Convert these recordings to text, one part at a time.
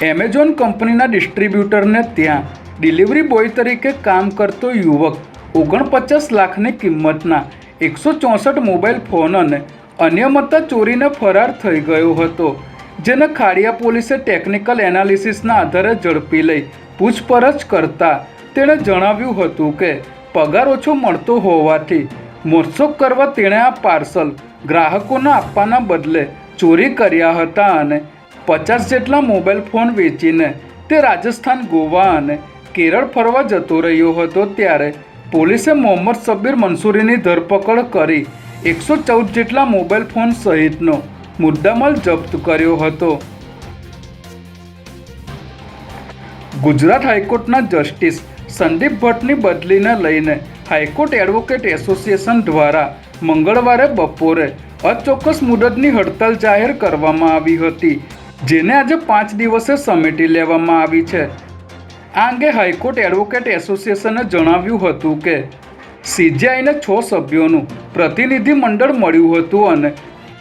Amazon કંપનીના ડિસ્ટ્રીબ્યુટરને ત્યાં delivery boy તરીકે કામ કરતો યુવક 49 લાખની કિંમતના 164 મોબાઈલ ફોન અને અનિયમિતતા ચોરીને ફરાર થઈ ગયો હતો, જેને ખાડિયા પોલીસે ટેકનિકલ એનાલિસિસના આધારે ઝડપી લઈ પૂછપરછ કરતા તેણે જણાવ્યું હતું કે પગાર ઓછો મળતો હોવાથી મોજશોખ કરવા તેણે આ પાર્સલ ગ્રાહકોને આપવાના બદલે ચોરી કર્યા હતા અને 50 જેટલા મોબાઈલ ફોન વેચીને તે રાજસ્થાન, ગોવા અને કેરળ ફરવા જતો રહ્યો હતો। ત્યારે પોલીસે મોહમ્મદ શબ્બીર મંસૂરીની ધરપકડ કરી 114 જેટલા મોબાઈલ ફોન સહિતનો મુદ્દામાલ જપ્ત કર્યો હતો। ગુજરાત હાઈકોર્ટના જસ્ટિસ સંદીપ ભટ્ટની બદલીને લઈને હાઈકોર્ટ એડવોકેટ એસોસિએશન દ્વારા મંગળવારે બપોરે અચોક્કસ મુદતની હડતાલ જાહેર કરવામાં આવી હતી, જેને આજે 5 દિવસે સમેટી લેવામાં આવી છે। આ અંગે હાઈકોર્ટ એડવોકેટ એસોસિએશને જણાવ્યું હતું કે સીજેઆઈને 6 સભ્યોનું પ્રતિનિધિ મંડળ મળ્યું હતું અને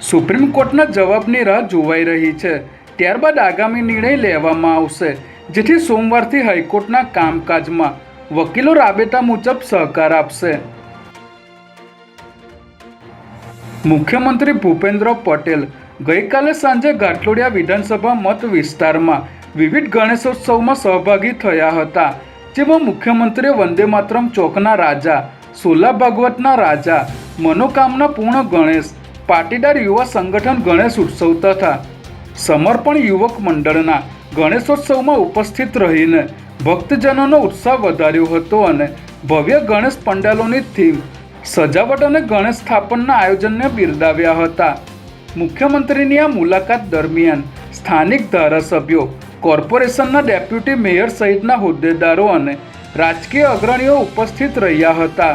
સુપ્રીમ કોર્ટના જવાબની રાહ જોવાઈ રહી છે। ત્યારબાદ આગામી નિર્ણય લેવામાં આવશે, જેથી સોમવારથી હાઈકોર્ટના કામકાજમાં વકીલો રાબેતા મુજબ સહકાર આપશે। મુખ્યમંત્રી ભૂપેન્દ્ર પટેલ ગઈકાલે સાંજે ઘાટલોડિયા વિધાનસભા મત વિસ્તારમાં વિવિધ ગણેશોત્સવમાં સહભાગી થયા હતા, જેમાં મુખ્યમંત્રીએ વંદે માતરમ ચોકના રાજા, સોલા ભાગવતના રાજા, મનોકામના પૂર્ણ ગણેશ, પાટીદાર યુવા સંગઠન ગણેશ ઉત્સવ તથા સમર્પણ યુવક મંડળના ગણેશોત્સવમાં ઉપસ્થિત રહીને ભક્તજનોનો ઉત્સાહ વધાર્યો હતો અને ભવ્ય ગણેશ પંડાલોની થીમ, સજાવટ અને ગણેશ સ્થાપનના આયોજનને બિરદાવ્યા હતા। મુખ્યમંત્રીની આ મુલાકાત દરમિયાન સ્થાનિક ધારાસભ્યો, કોર્પોરેશનના ડેપ્યુટી મેયર સહિતના હોદ્દેદારો અને રાજકીય અગ્રણીઓ ઉપસ્થિત રહ્યા હતા।